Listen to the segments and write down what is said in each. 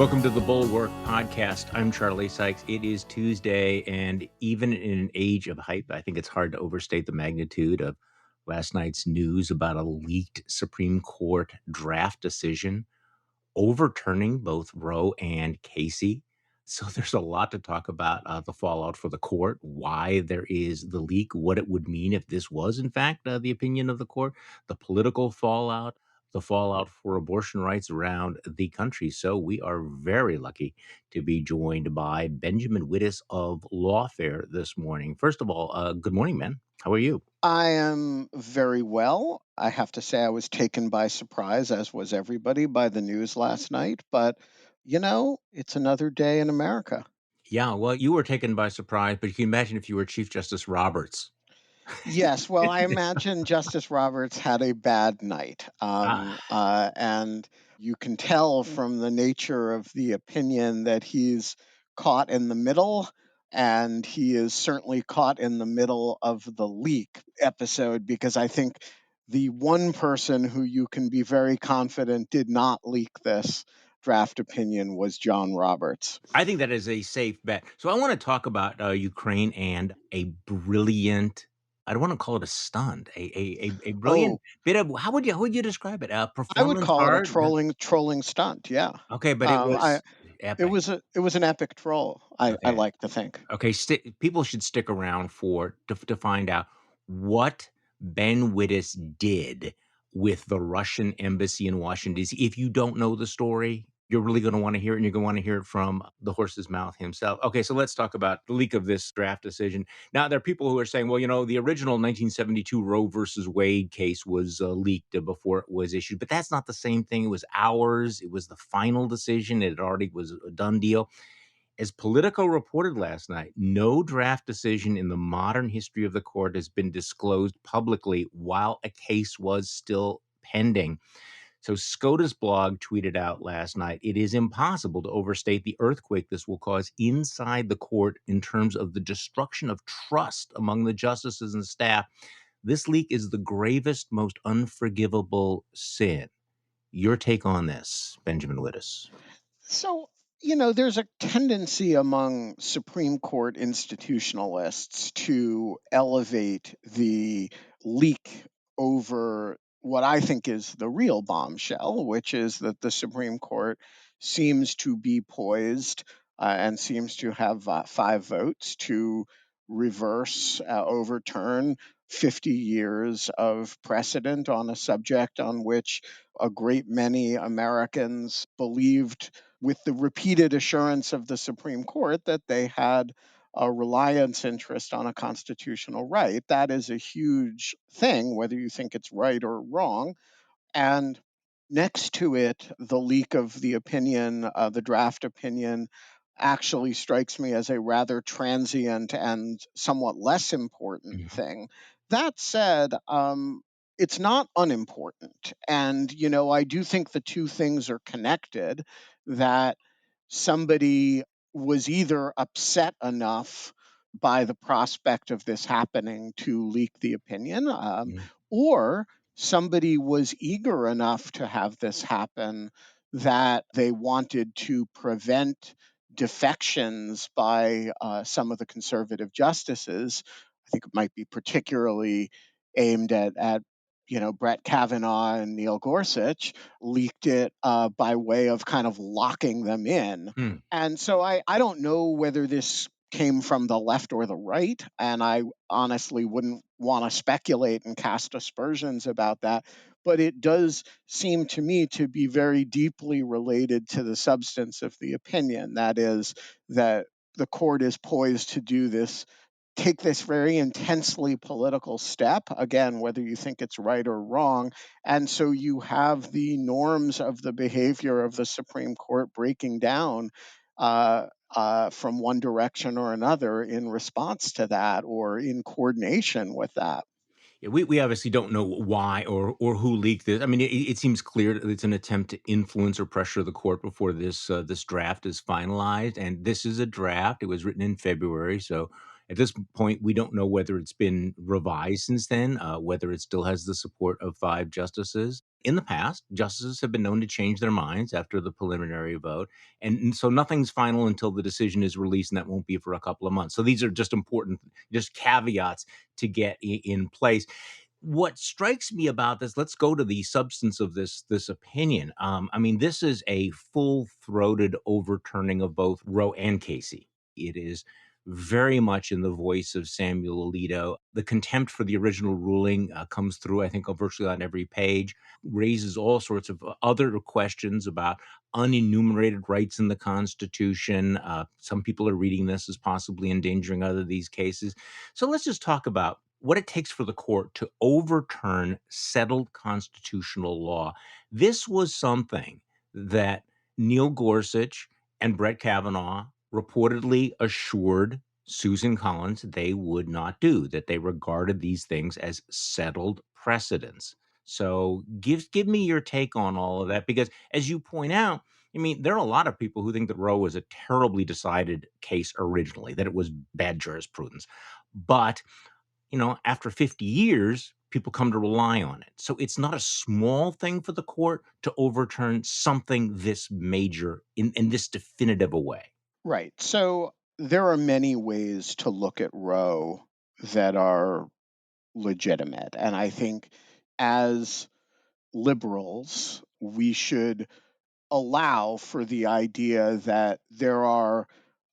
Welcome to the Bulwark podcast. I'm Charlie Sykes. It is Tuesday, and even in an age of hype, I think it's hard to overstate the magnitude of last night's news about a leaked Supreme Court draft decision overturning both Roe and Casey. So there's a lot to talk about, the fallout for the court, why there is the leak, what it would mean if this was, in fact, the opinion of the court, the political fallout, the fallout for abortion rights around the country. So we are very lucky to be joined by Benjamin Wittes of Lawfare this morning. First of all, good morning, man. How are you? I am very well. I have to say I was taken by surprise, as was everybody, by the news last night. But, it's another day in America. Yeah, well, you were taken by surprise, but you can imagine if you were Chief Justice Roberts. Yes, well, I imagine Justice Roberts had a bad night. Ah, And you can tell from the nature of the opinion that he's caught in the middle. And he is certainly caught in the middle of the leak episode because I think the one person who you can be very confident did not leak this draft opinion was John Roberts. I think that is a safe bet. So I want to talk about Ukraine and a brilliant. I don't want to call it a stunt. A brilliant Oh, bit of how would you describe it? I would Performance call it a art. trolling stunt. Yeah. Okay, but it I was epic. it was an epic troll, I Okay, like to think. okay. People should stick around to find out what Ben Wittes did with the Russian embassy in Washington D.C. If you don't know the story, you're really going to want to hear it, and you're going to want to hear it from the horse's mouth himself. Okay, so let's talk about the leak of this draft decision. Now, there are people who are saying, well, the original 1972 Roe versus Wade case was leaked before it was issued, but that's not the same thing. It was ours. It was the final decision. It already was a done deal. As Politico reported last night, no draft decision in the modern history of the court has been disclosed publicly while a case was still pending. So SCOTUS blog tweeted out last night, it is impossible to overstate the earthquake this will cause inside the court in terms of the destruction of trust among the justices and staff. This leak is the gravest, most unforgivable sin. Your take on this, Benjamin Wittes? So, there's a tendency among Supreme Court institutionalists to elevate the leak over what I think is the real bombshell, which is that the Supreme Court seems to be poised and seems to have 5 votes to overturn 50 years of precedent on a subject on which a great many Americans believed, with the repeated assurance of the Supreme Court, that they had a reliance interest on a constitutional right. That is a huge thing, whether you think it's right or wrong. And next to it, the leak of the opinion, the draft opinion, actually strikes me as a rather transient and somewhat less important Mhm. thing. That said, it's not unimportant. And, I do think the two things are connected, that somebody was either upset enough by the prospect of this happening to leak the opinion, Mhm. or somebody was eager enough to have this happen that they wanted to prevent defections by some of the conservative justices. I think it might be particularly aimed at Brett Kavanaugh and Neil Gorsuch, leaked it by way of kind of locking them in. Hmm. And so I don't know whether this came from the left or the right, and I honestly wouldn't want to speculate and cast aspersions about that. But it does seem to me to be very deeply related to the substance of the opinion. That is, that the court is poised to do this, take this very intensely political step, again, whether you think it's right or wrong. And so you have the norms of the behavior of the Supreme Court breaking down from one direction or another in response to that or in coordination with that. Yeah, we obviously don't know why or who leaked this. I mean, it seems clear that it's an attempt to influence or pressure the court before this draft is finalized. And this is a draft. It was written in February, so At this point, we don't know whether it's been revised since then, whether it still has the support of 5 justices. In the past, justices have been known to change their minds after the preliminary vote, and so nothing's final until the decision is released, and that won't be for a couple of months. So these are just important, just caveats to get in place. What strikes me about this, let's go to the substance of this opinion. I mean, this is a full-throated overturning of both Roe and Casey. It is very much in the voice of Samuel Alito. The contempt for the original ruling comes through, I think, virtually on every page, raises all sorts of other questions about unenumerated rights in the Constitution. Some people are reading this as possibly endangering other of these cases. So let's just talk about what it takes for the court to overturn settled constitutional law. This was something that Neil Gorsuch and Brett Kavanaugh reportedly assured Susan Collins they would not do, that they regarded these things as settled precedents. So give me your take on all of that, because as you point out, I mean, there are a lot of people who think that Roe was a terribly decided case originally, that it was bad jurisprudence. But after 50 years, people come to rely on it. So it's not a small thing for the court to overturn something this major in this definitive a way. Right. So there are many ways to look at Roe that are legitimate. And I think as liberals, we should allow for the idea that there are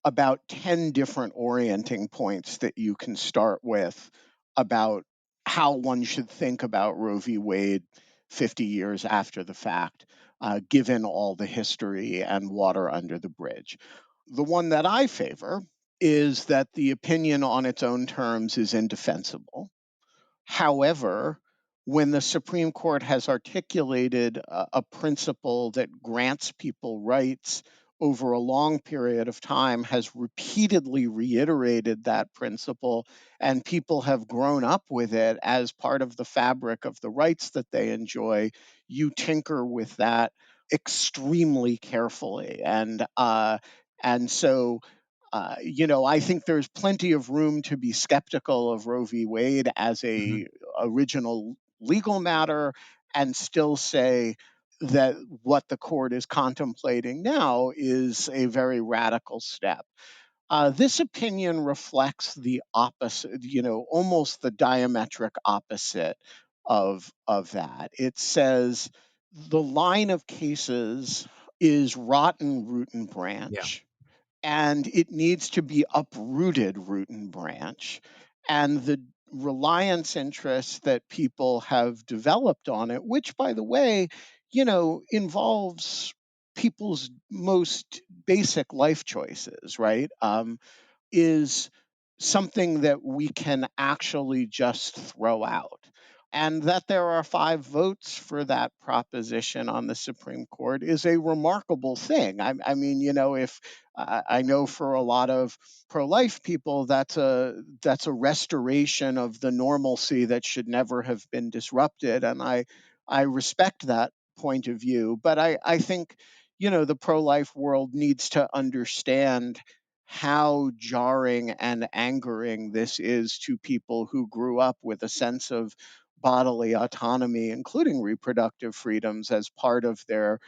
about 10 different orienting points that you can start with about how one should think about Roe v. Wade 50 years after the fact, given all the history and water under the bridge. The one that I favor is that the opinion on its own terms is indefensible. However, when the Supreme Court has articulated a principle that grants people rights over a long period of time, has repeatedly reiterated that principle, and people have grown up with it as part of the fabric of the rights that they enjoy, you tinker with that extremely carefully. And I think there's plenty of room to be skeptical of Roe v. Wade as Mhm. a original legal matter, and still say that what the court is contemplating now is a very radical step. This opinion reflects the opposite, almost the diametric opposite of that. It says the line of cases is rotten root and Yeah. branch, and it needs to be uprooted root and branch. And the reliance interests that people have developed on it, which, by the way, involves people's most basic life choices, right? Is something that we can actually just throw out. And that there are 5 votes for that proposition on the Supreme Court is a remarkable thing. I mean, if I know for a lot of pro-life people, that's a restoration of the normalcy that should never have been disrupted, and I respect that point of view. But I think the pro-life world needs to understand how jarring and angering this is to people who grew up with a sense of bodily autonomy, including reproductive freedoms, as part of their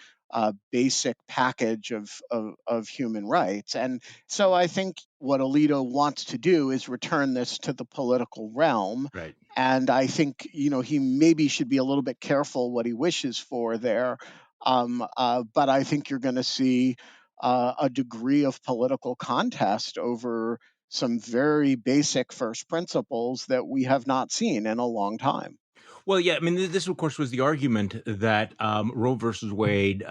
basic package of human rights. And so I think what Alito wants to do is return this to the political realm. Right. And I think, he maybe should be a little bit careful what he wishes for there. But I think you're going to see a degree of political contest over some very basic first principles that we have not seen in a long time. Well, yeah, I mean, this, of course, was the argument that Roe versus Wade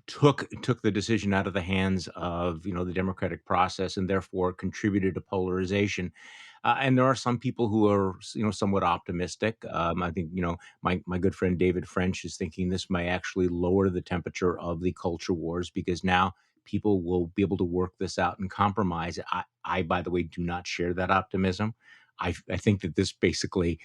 took the decision out of the hands of the democratic process, and therefore contributed to polarization. And there are some people who are somewhat optimistic. I think my good friend David French is thinking this may actually lower the temperature of the culture wars, because now people will be able to work this out and compromise. I by the way, do not share that optimism. I think that this basically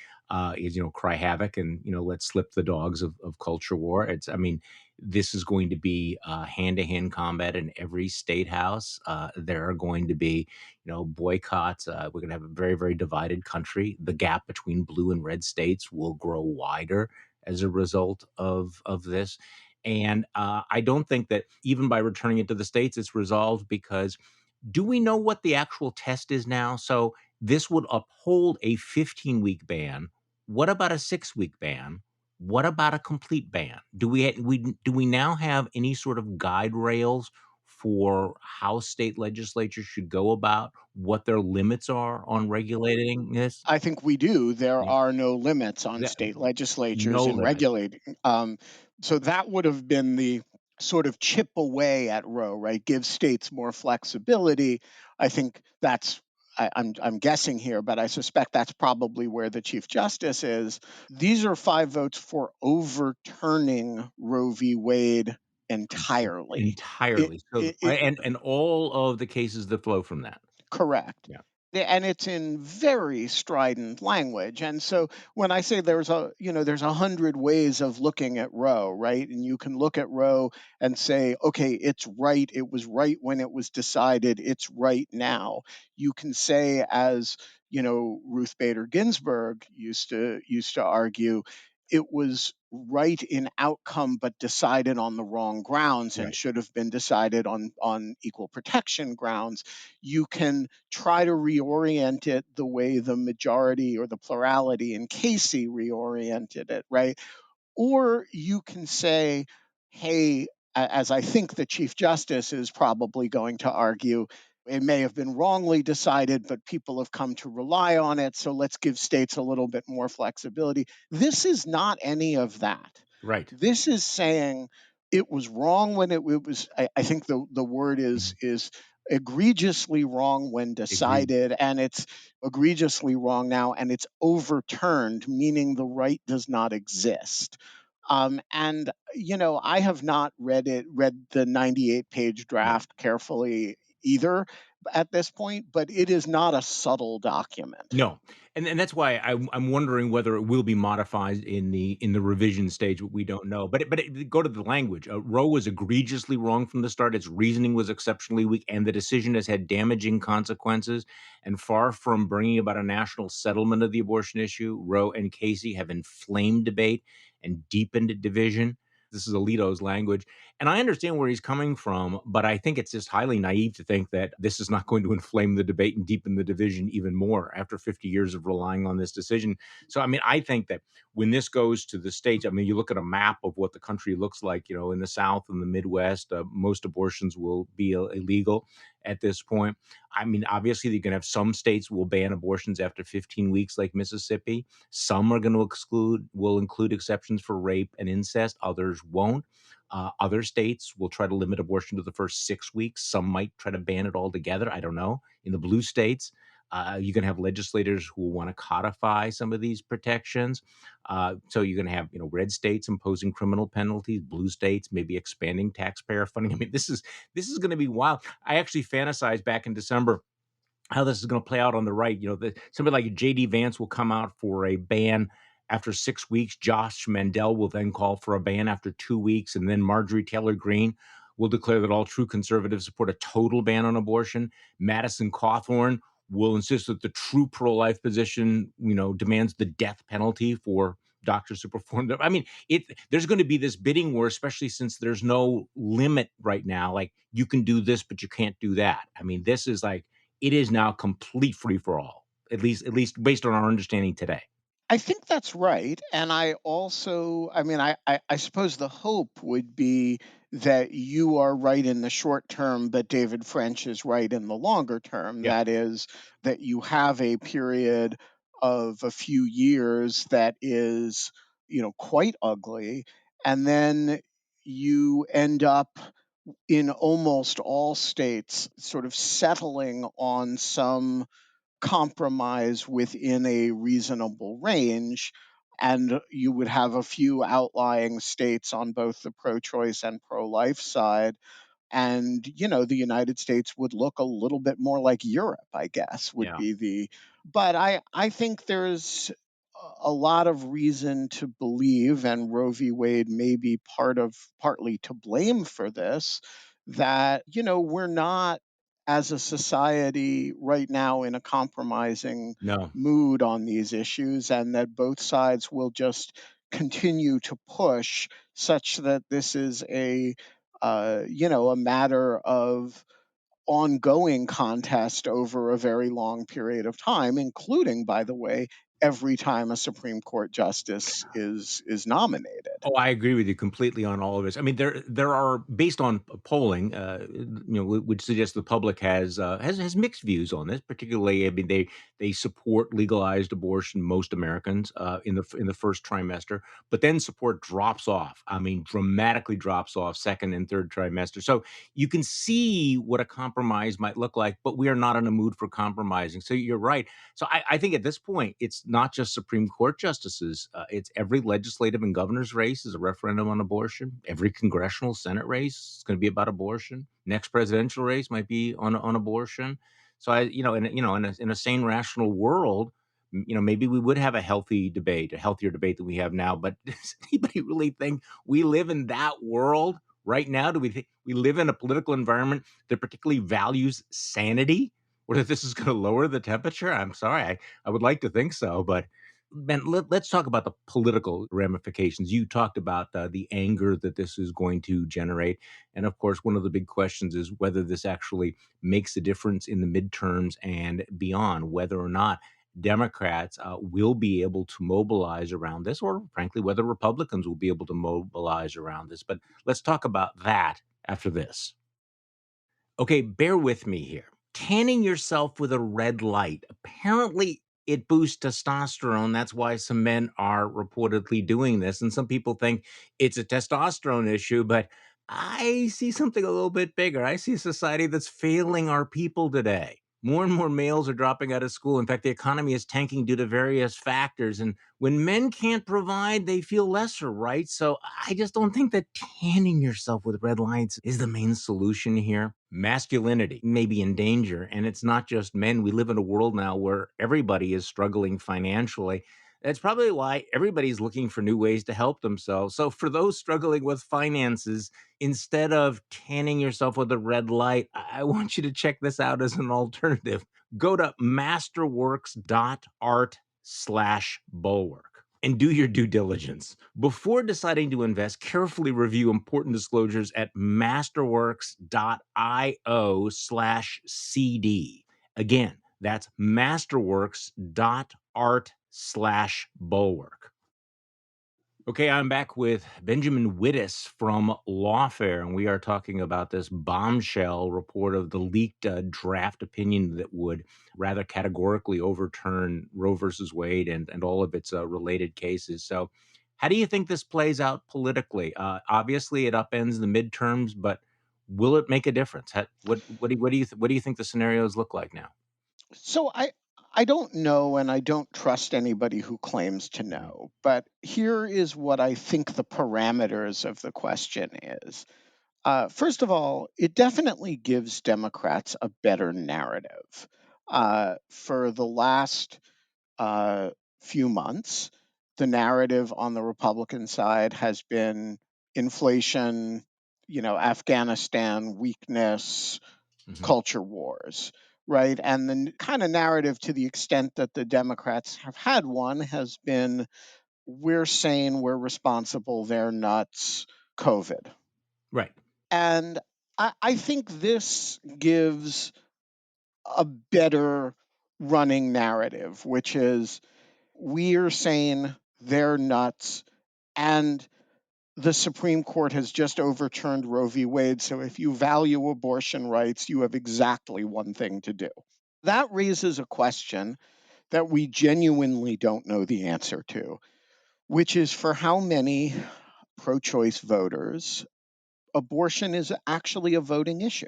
is, cry havoc and, let's slip the dogs of culture war. I mean, this is going to be hand to hand combat in every state house. There are going to be, boycotts. We're going to have a very, very divided country. The gap between blue and red states will grow wider as a result of this. And I don't think that even by returning it to the states, it's resolved because do we know what the actual test is now? So this would uphold a 15-week ban. What about a 6-week ban? What about a complete ban? Do we now have any sort of guide rails for how state legislatures should go about what their limits are on regulating this? I think we do. There Yeah, are no limits on that- state legislatures no in limit. regulating. So that would have been the sort of chip away at Roe, right? Give states more flexibility. I think that's. I'm guessing here, but I suspect that's probably where the Chief Justice is. These are 5 votes for overturning Roe v. Wade entirely. It, Entirely. So, it, it and all of the cases that flow from that. Correct. Yeah. And it's in very strident language. And so when I say there's 100 ways of looking at Roe, right? And you can look at Roe and say, okay, it's right. It was right when it was decided. It's right now. You can say, as Ruth Bader Ginsburg used to argue, it was right in outcome, but decided on the wrong grounds and Right. should have been decided on equal protection grounds. You can try to reorient it the way the majority or the plurality in Casey reoriented it, right? Or you can say, hey, as I think the Chief Justice is probably going to argue, it may have been wrongly decided, but people have come to rely on it. So let's give states a little bit more flexibility. This is not any of that. Right. This is saying it was wrong when it was, I think the word Mhm. is egregiously wrong when Agreed. decided, and it's egregiously wrong now, and it's overturned, meaning the right does not exist. And I have not read the 98-page Yeah. draft carefully either at this point, but it is not a subtle document. No, and that's why I'm wondering whether it will be modified in the revision stage, but we don't know. Go to the language. Roe was egregiously wrong from the start. Its reasoning was exceptionally weak, and the decision has had damaging consequences. And far from bringing about a national settlement of the abortion issue, Roe and Casey have inflamed debate and deepened division. This is Alito's language. And I understand where he's coming from, but I think it's just highly naive to think that this is not going to inflame the debate and deepen the division even more after 50 years of relying on this decision. So, I mean, I think that when this goes to the states, I mean, you look at a map of what the country looks like, in the South and the Midwest, most abortions will be illegal at this point. I mean, obviously, you're going to have some states will ban abortions after 15 weeks, like Mississippi. Some are going to will include exceptions for rape and incest. Others won't. Other states will try to limit abortion to the first 6 weeks. Some might try to ban it altogether. I don't know. In the blue states, you're going to have legislators who will want to codify some of these protections. So you're going to have, red states imposing criminal penalties, blue states maybe expanding taxpayer funding. I mean, this is going to be wild. I actually fantasized back in December how this is going to play out on the right. Somebody like J.D. Vance will come out for a ban after 6 weeks. Josh Mandel will then call for a ban after 2 weeks. And then Marjorie Taylor Greene will declare that all true conservatives support a total ban on abortion. Madison Cawthorn will insist that the true pro-life position, demands the death penalty for doctors who perform them. I mean, there's going to be this bidding war, especially since there's no limit right now. Like you can do this, but you can't do that. I mean, this is like it is now complete free for all, at least based on our understanding today. I think that's right. And I also, I mean, I suppose the hope would be that you are right in the short term, but David French is right in the longer term. Yeah, That is, that you have a period of a few years that is, quite ugly. And then you end up in almost all states sort of settling on some compromise within a reasonable range. And you would have a few outlying states on both the pro choice and pro life side. And, the United States would look a little bit more like Europe, I guess, would yeah. be But I think there's a lot of reason to believe, and Roe v. Wade may be partly to blame for this, that we're not as a society right now in a compromising No. mood on these issues, and that both sides will just continue to push such that this is a matter of ongoing contest over a very long period of time, including, by the way, every time a Supreme Court justice is nominated. Oh, I agree with you completely on all of this. I mean, there are based on polling, which suggests the public has mixed views on this. Particularly, I mean, they support legalized abortion. Most Americans in the first trimester, but then support drops off. I mean, dramatically drops off second and third trimester. So you can see what a compromise might look like, but we are not in a mood for compromising. So you're right. So I think at this point, it's not just Supreme Court justices. It's every legislative and governor's race is a referendum on abortion. Every congressional Senate race is going to be about abortion. Next presidential race might be on abortion. So in a sane, rational world, maybe we would have a healthy debate, a healthier debate than we have now. But does anybody really think we live in that world right now? Do we think we live in a political environment that particularly values sanity? Or that this is going to lower the temperature? I'm sorry. I would like to think so, but Ben, let's talk about the political ramifications. You talked about the anger that this is going to generate. And of course, one of the big questions is whether this actually makes a difference in the midterms and beyond, whether or not Democrats will be able to mobilize around this, or frankly, whether Republicans will be able to mobilize around this. But let's talk about that after this. Okay, bear with me here. Tanning yourself with a red light. Apparently, it boosts testosterone. That's why some men are reportedly doing this. And some people think it's a testosterone issue, but I see something a little bit bigger. I see a society that's failing our people today. More and more males are dropping out of school. In fact, the economy is tanking due to various factors. And when men can't provide, they feel lesser, right? So I just don't think that tanning yourself with red lights is the main solution here. Masculinity may be in danger, and it's not just men. We live in a world now where everybody is struggling financially. That's probably why everybody's looking for new ways to help themselves. So, for those struggling with finances, instead of tanning yourself with a red light, I want you to check this out as an alternative. Go to masterworks.art/bulwark and do your due diligence. Before deciding to invest, carefully review important disclosures at masterworks.io/CD. Again, that's masterworks.art/bulwark. Okay, I'm back with Benjamin Wittes from Lawfare, and we are talking about this bombshell report of the leaked draft opinion that would rather categorically overturn Roe versus Wade and all of its related cases. So, how do you think this plays out politically? Obviously, it upends the midterms, but will it make a difference? What do you think the scenarios look like now? So I don't know, and I don't trust anybody who claims to Mhm. know, but here is what I think the parameters of the question is. First of all, it definitely gives Democrats a better narrative. For the last uh, few months, the narrative on the Republican side has been inflation, Afghanistan weakness, Mhm. culture wars, right? And the kind of narrative, to the extent that the Democrats have had one, has been we're sane, we're responsible, they're nuts, COVID. Right. And I think this gives a better running narrative, which is we're sane, they're nuts, and the Supreme Court has just overturned Roe v. Wade. So if you value abortion rights, you have exactly one thing to do. That raises a question that we genuinely don't know the answer to, which is for how many pro choice voters abortion is actually a voting issue.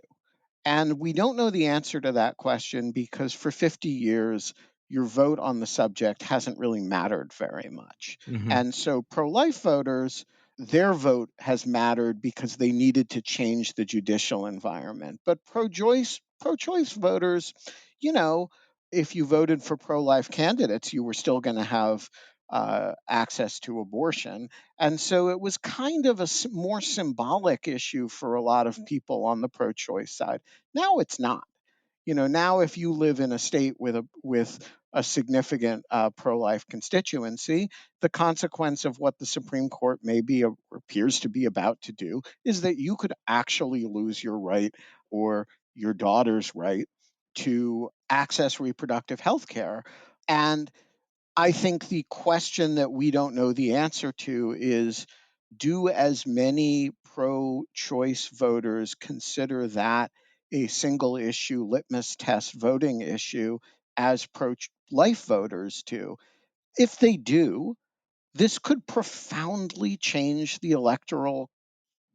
And we don't know the answer to that question because for 50 years, your vote on the subject hasn't really mattered very much. Mhm. And so pro life voters, their vote has mattered because they needed to change the judicial environment. But pro choice voters, you know, if you voted for pro life candidates, you were still going to have access to abortion. And so it was kind of a more symbolic issue for a lot of people on the pro choice side. Now it's not. Now if you live in a state with a significant pro-life constituency, the consequence of what the Supreme Court may be or appears to be about to do is that you could actually lose your right or your daughter's right to access reproductive health care. And I think the question that we don't know the answer to is, do as many pro choice voters consider that a single issue litmus test voting issue as pro life voters do? If they do, this could profoundly change the electoral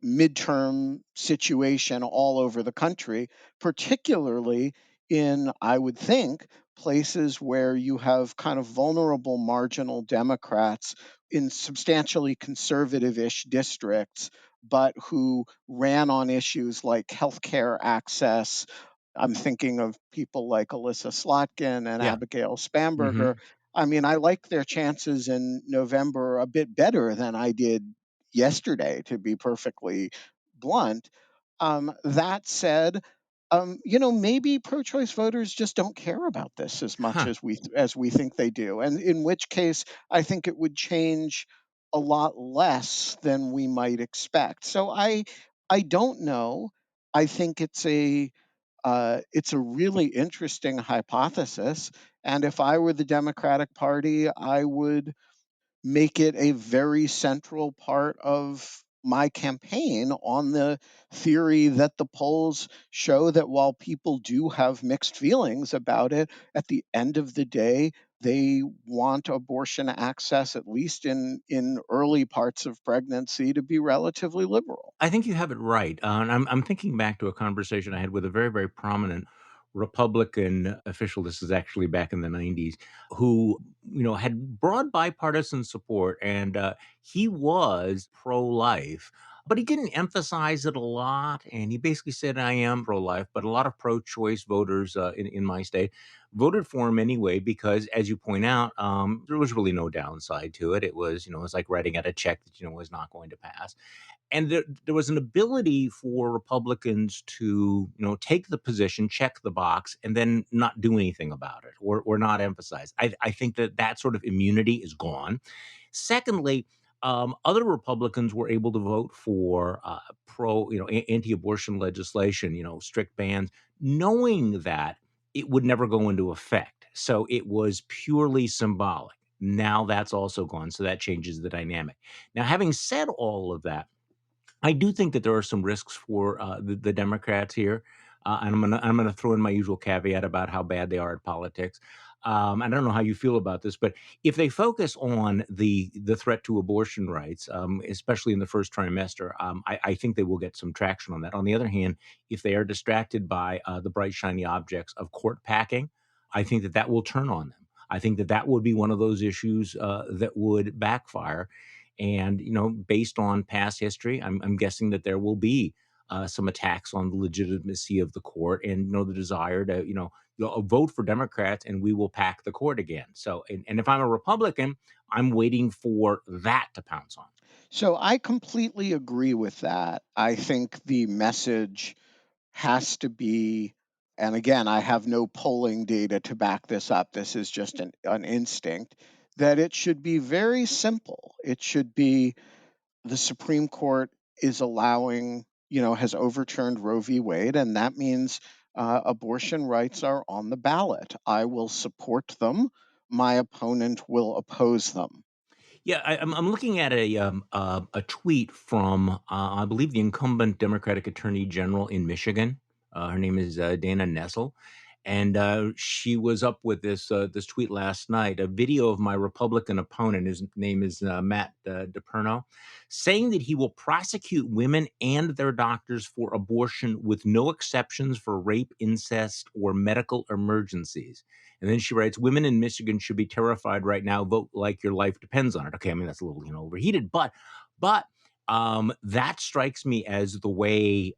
midterm situation all over the country, particularly in, I would think, places where you have kind of vulnerable marginal Democrats in substantially conservative ish districts, but who ran on issues like healthcare access. I'm thinking of people like Alyssa Slotkin and Yeah. Abigail Spamberger. Mhm. I mean, I like their chances in November a bit better than I did yesterday, to be perfectly blunt. That said, maybe pro-choice voters just don't care about this as much Huh. as we think they do, and in which case, I think it would change a lot less than we might expect. So I don't know. I think it's a really interesting hypothesis, and if I were the Democratic Party, I would make it a very central part of my campaign on the theory that the polls show that while people do have mixed feelings about it, at the end of the day, they want abortion access, at least in early parts of pregnancy, to be relatively liberal. I think you have it right, and I'm thinking back to a conversation I had with a very, very prominent Republican official. This is actually back in the '90s, who, had broad bipartisan support, and, he was pro-life, but he didn't emphasize it a lot, and he basically said, "I am pro-life," but a lot of pro-choice voters, in my state voted for him anyway because, as you point out, there was really no downside to it. It was, it was like writing out a check that, was not going to pass. And there was an ability for Republicans to, take the position, check the box, and then not do anything about it or not emphasize. I think that sort of immunity is gone. Secondly, other Republicans were able to vote for anti-abortion legislation, strict bans, knowing that it would never go into effect. So it was purely symbolic. Now that's also gone. So that changes the dynamic. Now, having said all of that, I do think that there are some risks for the Democrats here, and I'm gonna throw in my usual caveat about how bad they are at politics. I don't know how you feel about this, but if they focus on the threat to abortion rights, especially in the first trimester, I think they will get some traction on that. On the other hand, if they are distracted by the bright shiny objects of court packing, I think that will turn on them. I think that would be one of those issues that would backfire, and, based on past history, I'm guessing that there will be some attacks on the legitimacy of the court and, the desire to, vote for Democrats and we will pack the court again. So, and if I'm a Republican, I'm waiting for that to pounce on. So I completely agree with that. I think the message has to be, and again, I have no polling data to back this up. This is just an instinct that it should be very simple. It should be the Supreme Court is allowing, has overturned Roe v. Wade, and that means abortion rights are on the ballot. I will support them. My opponent will oppose them. Yeah, I'm looking at a tweet from I believe the incumbent Democratic Attorney General in Michigan. Her name is Dana Nessel, and she was up with this tweet last night. A video of my Republican opponent. His name is Matt DePerno, saying that he will prosecute women and their doctors for abortion with no exceptions for rape, incest, or medical emergencies. And then she writes, women in Michigan should be terrified right now. Vote like your life depends on it. Okay, I mean that's a little, overheated, but that strikes me as the way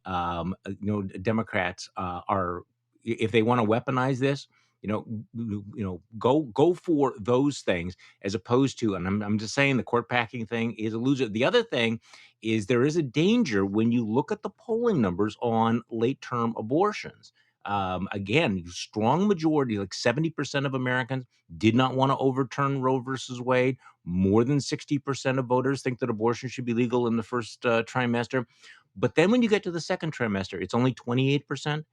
Democrats are, if they want to weaponize this. Go for those things as opposed to, and I'm just saying the court packing thing is a loser. The other thing is there is a danger when you look at the polling numbers on late term abortions. Again, strong majority, like 70% of Americans did not want to overturn Roe versus Wade. More than 60% of voters think that abortion should be legal in the first trimester. But then when you get to the second trimester, it's only 28%,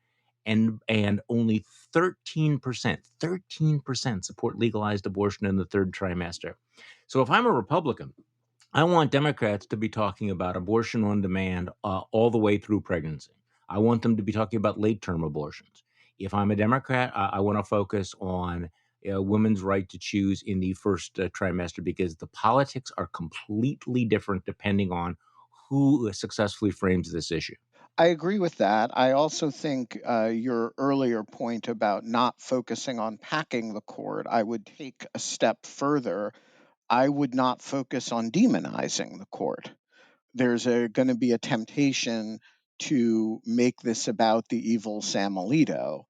and only 13% support legalized abortion in the third trimester. So if I'm a Republican, I want Democrats to be talking about abortion on demand all the way through pregnancy. I want them to be talking about late term abortions. If I'm a Democrat, I want to focus on women's right to choose in the first trimester, because the politics are completely different depending on who successfully frames this issue. I agree with that. I also think your earlier point about not focusing on packing the court, I would take a step further. I would not focus on demonizing the court. There's going to be a temptation to make this about the evil Sam Alito.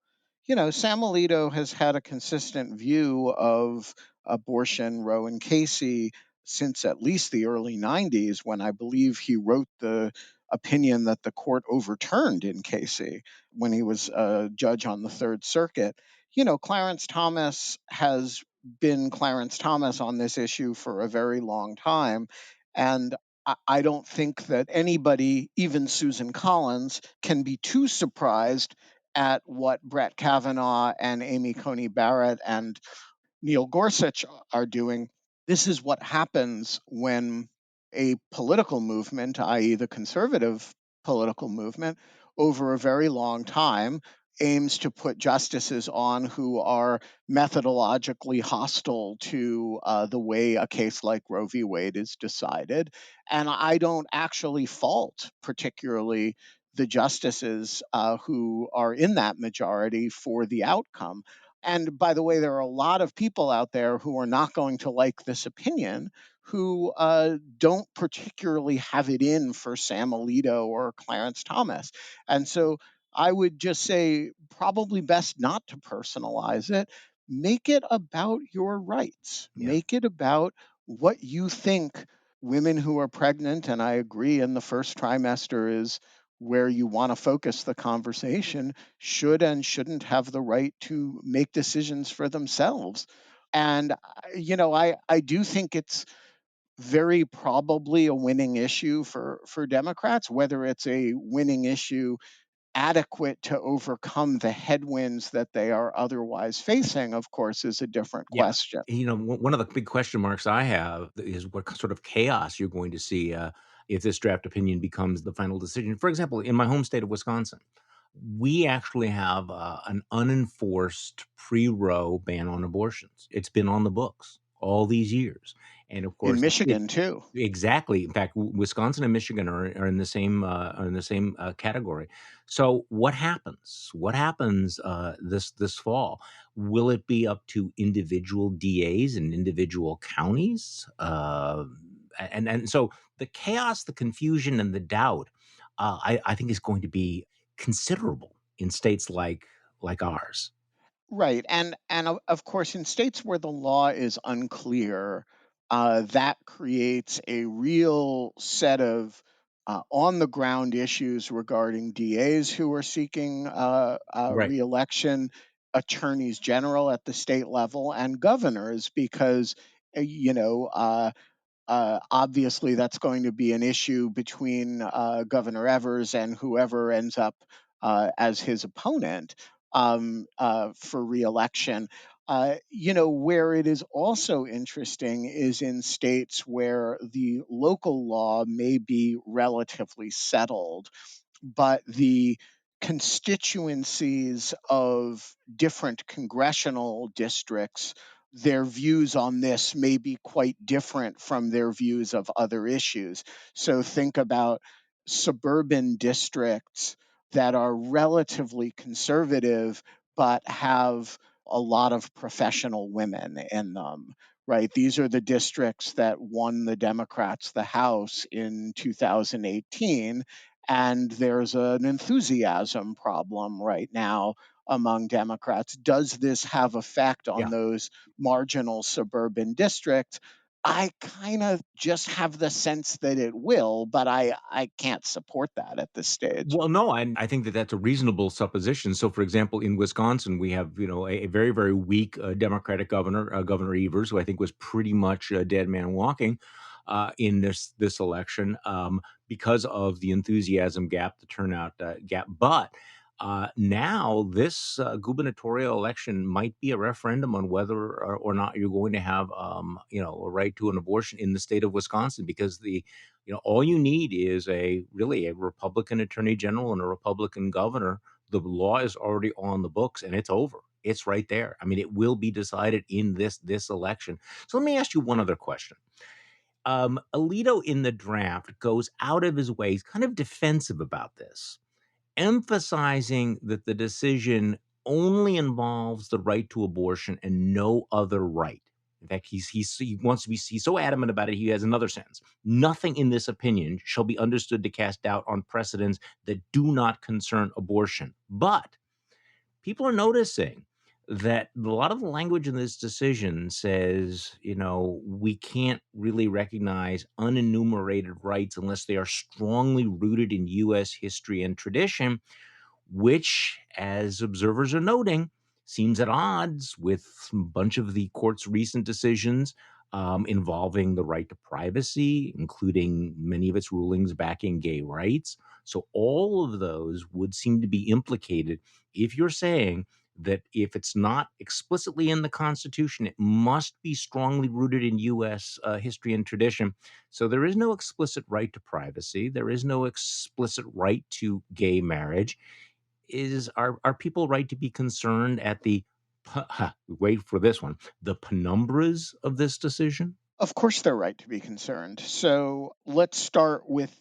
Sam Alito has had a consistent view of abortion, Roe and Casey, since at least the early 90s, when I believe he wrote the opinion that the court overturned in Casey when he was a judge on the Third Circuit. Clarence Thomas has been Clarence Thomas on this issue for a very long time. And I don't think that anybody, even Susan Collins, can be too surprised at what Brett Kavanaugh and Amy Coney Barrett and Neil Gorsuch are doing. This is what happens when a political movement, i.e., the conservative political movement, over a very long time aims to put justices on who are methodologically hostile to the way a case like Roe v. Wade is decided. And I don't actually fault particularly the justices who are in that majority for the outcome. And by the way, there are a lot of people out there who are not going to like this opinion who don't particularly have it in for Sam Alito or Clarence Thomas. And so I would just say probably best not to personalize it. Make it about your rights, Yeah. make it about what you think women who are pregnant, and I agree in the first trimester is where you want to focus the conversation, should and shouldn't have the right to make decisions for themselves. And, I do think it's very probably a winning issue for Democrats. Whether it's a winning issue adequate to overcome the headwinds that they are otherwise facing, of course, is a different Yeah. question. One of the big question marks I have is what sort of chaos you're going to see if this draft opinion becomes the final decision. For example, in my home state of Wisconsin, we actually have an unenforced pre-Roe ban on abortions. It's been on the books all these years, and of In course, it's Michigan, too. exactly. In fact, Wisconsin and Michigan are in the same category. So, what happens? What happens this fall? Will it be up to individual DAs and individual counties? And so the chaos, the confusion, and the doubt, I think is going to be considerable in states like ours. Right, and of course, in states where the law is unclear, that creates a real set of on the ground issues regarding DAs who are seeking Right. reelection, attorneys general at the state level, and governors, because obviously, that's going to be an issue between Governor Evers and whoever ends up as his opponent for reelection. Where it is also interesting is in states where the local law may be relatively settled, but the constituencies of different congressional districts, their views on this may be quite different from their views of other issues. So think about suburban districts that are relatively conservative but have a lot of professional women in them, right? These are the districts that won the Democrats the House in 2018. And there's an enthusiasm problem right now among Democrats. Does this have effect on Yeah. those marginal suburban districts? I kind of just have the sense that it will, but I can't support that at this stage. Well, no, and I think that that's a reasonable supposition. So, for example, in Wisconsin, we have a very very weak Democratic governor, Governor Evers, who I think was pretty much a dead man walking in this election because of the enthusiasm gap, the turnout gap. But now this gubernatorial election might be a referendum on whether or not you're going to have a right to an abortion in the state of Wisconsin, because all you need is a Republican attorney general and a Republican governor. The law is already on the books and it's over. It's right there. I mean, it will be decided in this election. So let me ask you one other question. Alito in the draft goes out of his way, he's kind of defensive about this, emphasizing that the decision only involves the right to abortion and no other right. In fact, he wants to be he's so adamant about it. He has another sentence: "Nothing in this opinion shall be understood to cast doubt on precedents that do not concern abortion." But people are noticing that a lot of the language in this decision says, we can't really recognize unenumerated rights unless they are strongly rooted in U.S. history and tradition, which, as observers are noting, seems at odds with a bunch of the court's recent decisions involving the right to privacy, including many of its rulings backing gay rights. So, all of those would seem to be implicated if you're saying that if it's not explicitly in the Constitution, it must be strongly rooted in U.S. History and tradition. So, there is no explicit right to privacy, there is no explicit right to gay marriage. Are people right to be concerned at wait for this one, the penumbras of this decision? Of course, they're right to be concerned. So let's start with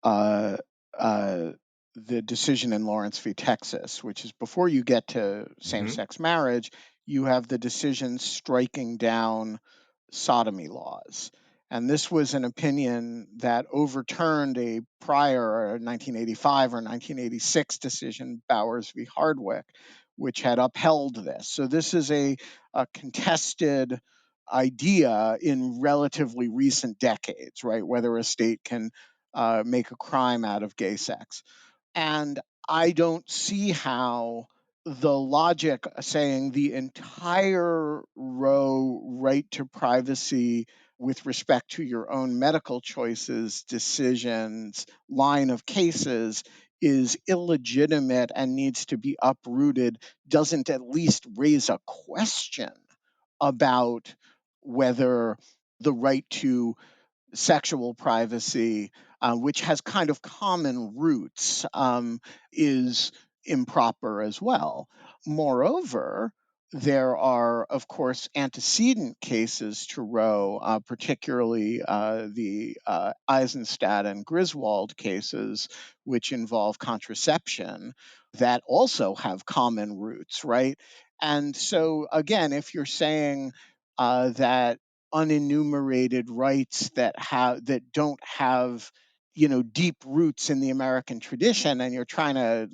uh, uh, the decision in Lawrence v. Texas, which is before you get to same Mhm. sex marriage, you have the decision striking down sodomy laws. And this was an opinion that overturned a prior 1985 or 1986 decision, Bowers v. Hardwick, which had upheld this. So this is a contested idea in relatively recent decades, right? Whether a state can make a crime out of gay sex. And I don't see how the logic saying the entire row right to privacy with respect to your own medical choices, decisions, line of cases is illegitimate and needs to be uprooted doesn't at least raise a question about whether the right to sexual privacy, which has kind of common roots, is improper as well. Moreover, there are, of course, antecedent cases to Roe, particularly the Eisenstadt and Griswold cases, which involve contraception, that also have common roots, right? And so, again, if you're saying that unenumerated rights that don't have deep roots in the American tradition, and you're trying to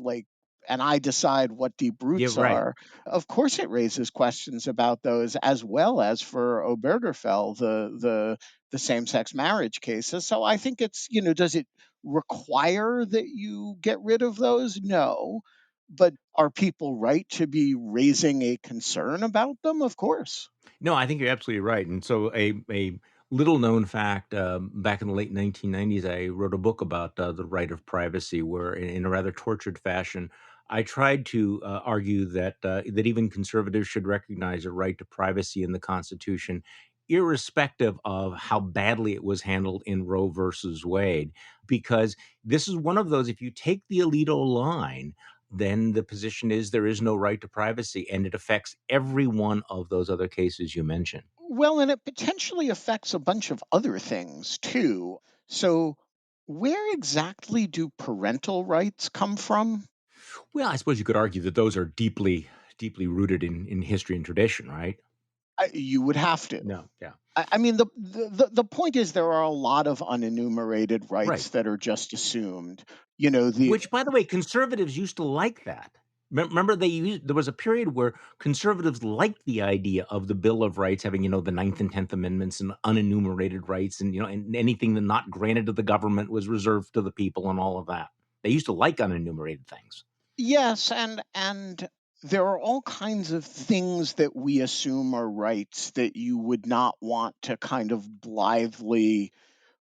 and I decide what deep Yeah, roots right. are. Of course, it raises questions about those, as well as for Obergefell, the same-sex marriage cases. So I think it's does it require that you get rid of those? No, but are people right to be raising a concern about them? Of course. No, I think you're absolutely right. And so, a little known fact: back in the late 1990s, I wrote a book about the right of privacy, where, in a rather tortured fashion, I tried to argue that even conservatives should recognize a right to privacy in the Constitution, irrespective of how badly it was handled in Roe versus Wade, because this is one of those. If you take the Alito line, then the position is there is no right to privacy, and it affects every one of those other cases you mentioned. Well, and it potentially affects a bunch of other things too. So, where exactly do parental rights come from? Well, I suppose you could argue that those are deeply rooted in history and tradition, right? You would have to. No, yeah. I mean, the point is there are a lot of unenumerated Right. rights that are just assumed. You know, the Which, by the way, conservatives used to like that. Remember there was a period where conservatives liked the idea of the Bill of Rights having, the Ninth and 10th Amendments and unenumerated rights and, and anything that not granted to the government was reserved to the people and all of that. They used to like unenumerated things. Yes, and there are all kinds of things that we assume are rights that you would not want to kind of blithely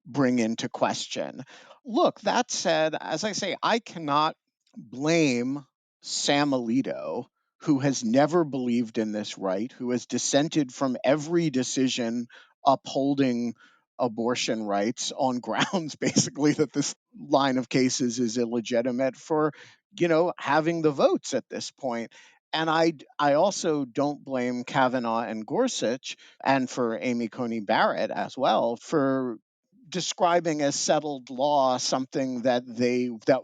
bring into question. Look, that said, as I say, I cannot blame Sam Alito, who has never believed in this right, who has dissented from every decision upholding abortion rights on grounds basically that this line of cases is illegitimate for, having the votes at this point. And I also don't blame Kavanaugh and Gorsuch, and for Amy Coney Barrett as well, for describing as settled law something that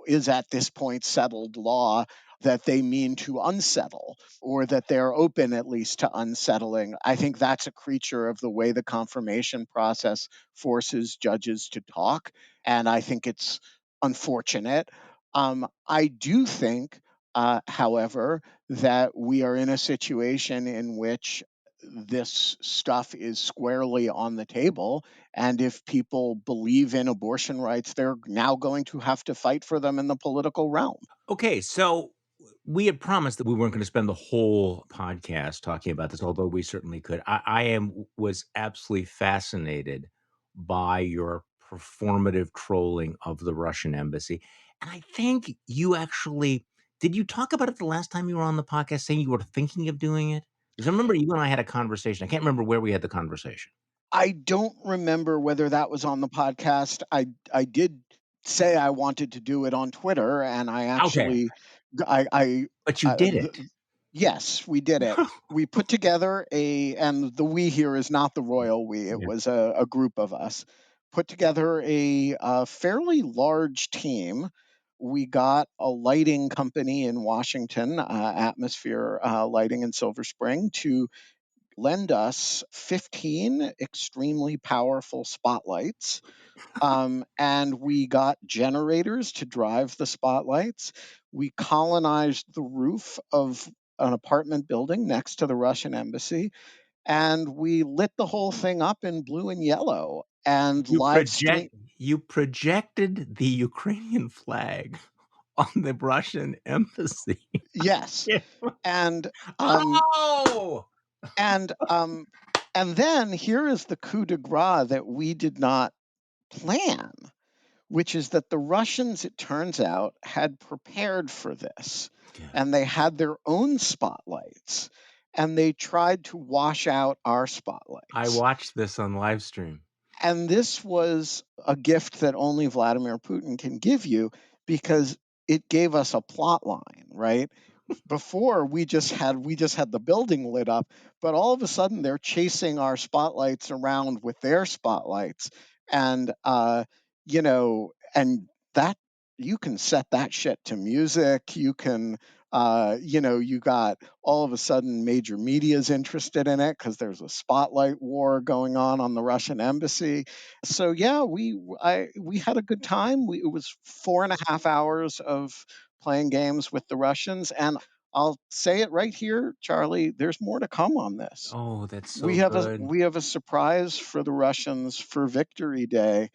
is at this point settled law that they mean to unsettle, or that they're open at least to unsettling. I think that's a creature of the way the confirmation process forces judges to talk, and I think it's unfortunate. I do think, however, that we are in a situation in which this stuff is squarely on the table. And if people believe in abortion rights, they're now going to have to fight for them in the political realm. Okay, so we had promised that we weren't going to spend the whole podcast talking about this, although we certainly could. I was absolutely fascinated by your performative trolling of the Russian embassy, and I think you actually did. You talk about it the last time you were on the podcast, saying you were thinking of doing it? Because I remember you and I had a conversation. I can't remember where we had the conversation. I don't remember whether that was on the podcast. I did say I wanted to do it on Twitter, and I Okay, actually, I but you did it. yes, we did it. We put together and the we here is not the royal we. It Yeah. was a group of us put together a fairly large team. We got a lighting company in Washington, Atmosphere Lighting in Silver Spring, to lend us 15 extremely powerful spotlights. And we got generators to drive the spotlights. We colonized the roof of an apartment building next to the Russian embassy, and we lit the whole thing up in blue and yellow and You live stream. project you projected the Ukrainian flag on the Russian embassy. Yes, Yeah. and um, Oh! and um, and then here is the coup de grace that we did not plan, which is that the Russians, it turns out, had prepared for this, Yeah. and they had their own spotlights, and they tried to wash out our I spotlights. watched this on live stream. And this was a gift that only Vladimir Putin can give you, because it gave us a plot line, right? Before we just had the building lit up, but all of a sudden they're chasing our spotlights around with their spotlights, and and that, you can set that shit to music. You can, you got, all of a sudden major media's interested in it because there's a spotlight war going on the Russian embassy. So yeah, we had a good time. It was 4.5 hours of playing games with the Russians, and I'll say it right here, Charlie, there's more to come on this. Oh, that's We so have a good. we have a surprise for the Russians for Victory Day,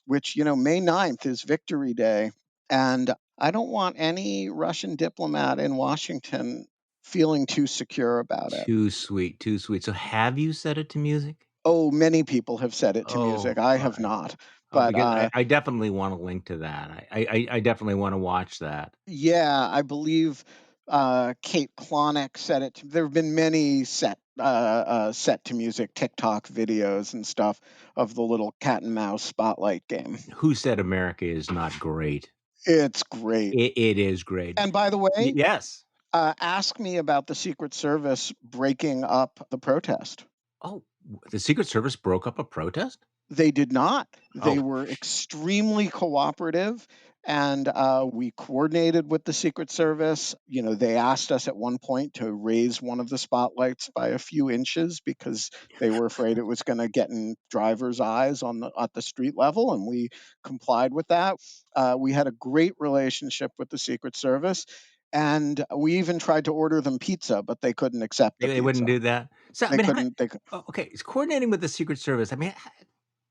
which, May 9th is Victory Day, and I don't want any Russian diplomat in Washington feeling too secure about it. Too sweet, too sweet. So have you set it to music? Oh, many people have set it to music. Oh, I have alright. not. Oh, But because I definitely wanna link to that. I definitely wanna watch that. yeah, I believe Kate Klonick said it. There have been many set to music TikTok videos and stuff of the little cat and mouse spotlight game. Who Said America Is Not Great? It's great. It is great. And by the way, Yes. ask me about the Secret Service breaking up the protest. Oh, the Secret Service broke up a protest? They did not. They Oh, were extremely cooperative, and we coordinated with the Secret Service. They asked us at one point to raise one of the spotlights by a few inches because they were afraid it was going to get in drivers' eyes at the street level, and we complied with that. We had a great relationship with the Secret Service. And we even tried to order them pizza, but they couldn't accept the They wouldn't pizza. do that? So, I They mean, couldn't. They okay, it's coordinating with the Secret Service. I mean,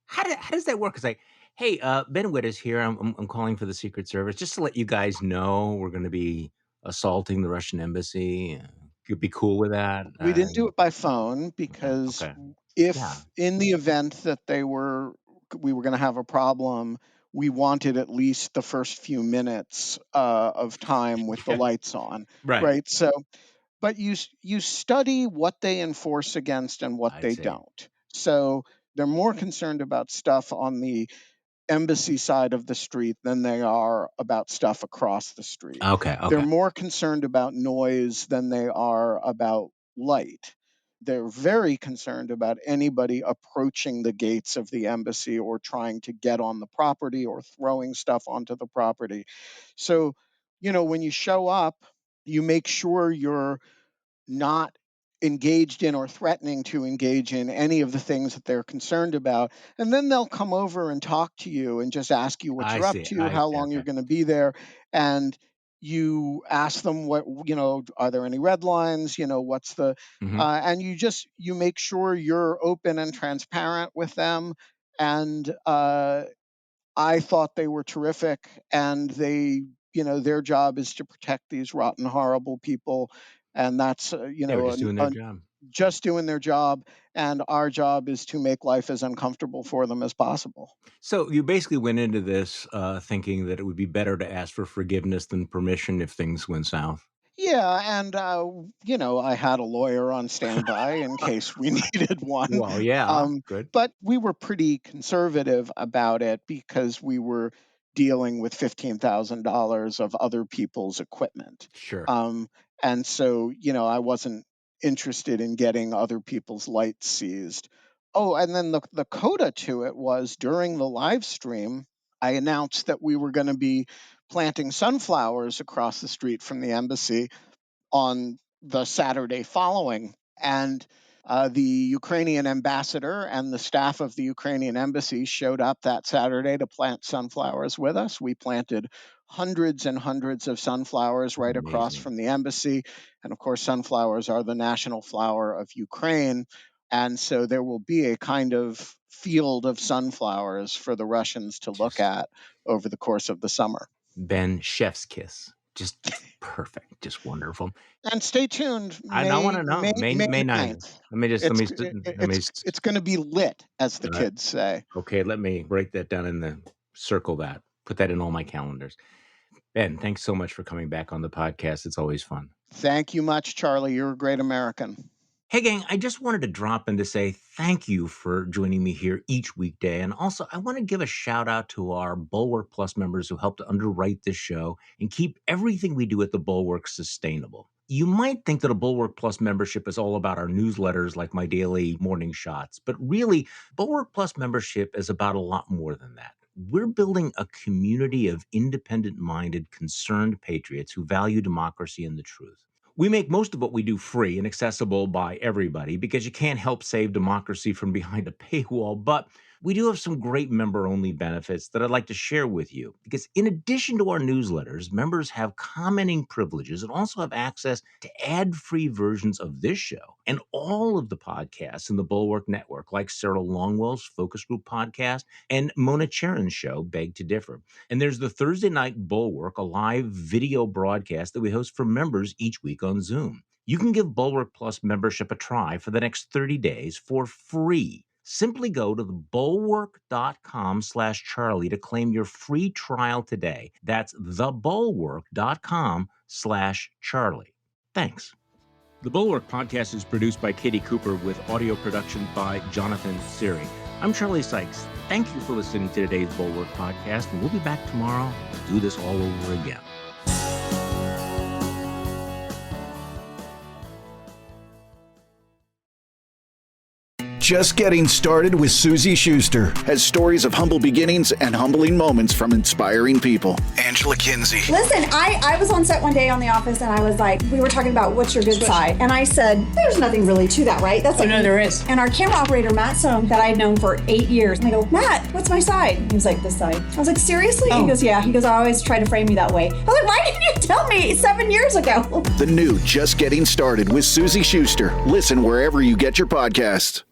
how does that work? It's like, "Hey, Ben Wittes here. I'm calling for the Secret Service just to let you guys know we're gonna be assaulting the Russian embassy. You'd be cool with that?" We didn't do it by phone Okay, because okay. Yeah, if in the event that we were going to have a problem, we wanted at least the first few minutes of time with the yeah, lights on, right. right? So, but you study what they enforce against and what I'd they say. don't. So they're more concerned about stuff on the embassy side of the street than they are about stuff across the street. Okay, They're okay. more concerned about noise than they are about light. They're very concerned about anybody approaching the gates of the embassy or trying to get on the property or throwing stuff onto the property. So, when you show up, you make sure you're not engaged in or threatening to engage in any of the things that they're concerned about. And then they'll come over and talk to you and just ask you what you're up to, I how see, long you're okay. going to be there. And you ask them are there any red lines? What's Mhm. and you make sure you're open and transparent with them. And I thought they were terrific, and their job is to protect these rotten, horrible people, and that's They were just doing their job. just doing their job, and our job is to make life as uncomfortable for them as possible. So, you basically went into this, thinking that it would be better to ask for forgiveness than permission if things went south? Yeah, and I had a lawyer on standby in case we needed one. Well, yeah, Um, good. but we were pretty conservative about it because we were dealing with $15,000 of other people's equipment. Sure. Um, and so, I wasn't interested in getting other people's lights seized. Oh, and then the coda to it was during the live stream, I announced that we were going to be planting sunflowers across the street from the embassy on the Saturday following. And the Ukrainian ambassador and the staff of the Ukrainian embassy showed up that Saturday to plant sunflowers with us. We planted hundreds and hundreds of sunflowers right across Amazing. from the embassy. And of course, sunflowers are the national flower of Ukraine. And so there will be a kind of field of sunflowers for the Russians to look Just at over the course of the summer. Ben, chef's kiss. Just perfect, just wonderful. And stay tuned, I May wanna know. May May May May 9th. 9th. Let It's me g st I let me it's gonna be lit, as the uh, kids say. okay, let me break that down in the circle that. Put that in all my calendars. Ben, thanks so much for coming back on the podcast. It's always fun. Thank you much, Charlie. You're a great American. Hey, gang, I just wanted to drop in to say thank you for joining me here each weekday. And also, I want to give a shout out to our Bulwark Plus members who help to underwrite this show and keep everything we do at the Bulwark sustainable. You might think that a Bulwark Plus membership is all about our newsletters like my daily morning shots, but really, Bulwark Plus membership is about a lot more than that. We're building a community of independent minded, concerned patriots who value democracy and the truth. We make most of what we do free and accessible by everybody because you can't help save democracy from behind a paywall. But we do have some great member only benefits that I'd like to share with you. Because in addition to our newsletters, members have commenting privileges and also have access to ad free versions of this show and all of the podcasts in the Bulwark Network, like Sarah Longwell's Focus Group podcast and Mona Charon's show, Beg to Differ. And there's the Thursday Night Bulwark, a live video broadcast that we host for members each week on Zoom. You can give Bulwark Plus membership a try for the next 30 days for free. Simply go to thebulwark.com/Charlie to claim your free trial today. That's thebulwark.com/Charlie. Thanks. The Bulwark podcast is produced by Katie Cooper with audio production by Jonathan Siri. I'm Charlie Sykes. Thank you for listening to today's Bulwark podcast, and we'll be back tomorrow to do this all over again. Just Getting Started with Susie Schuster has stories of humble beginnings and humbling moments from inspiring people. Angela Kinsey. Listen, I was on set one day on The Office, and I was like, we were talking about what's your good side, and I said, there's nothing really to that, right? That's like, no, there is. And our camera operator, Matt Soam, that I had known for 8 years, and I go, Matt, what's my side? He was like, this side. I was like, seriously? Oh. He goes, yeah. He goes, I always try to frame you that way. I was like, why didn't you tell me 7 years ago? The new Just Getting Started with Susie Schuster. Listen wherever you get your podcasts.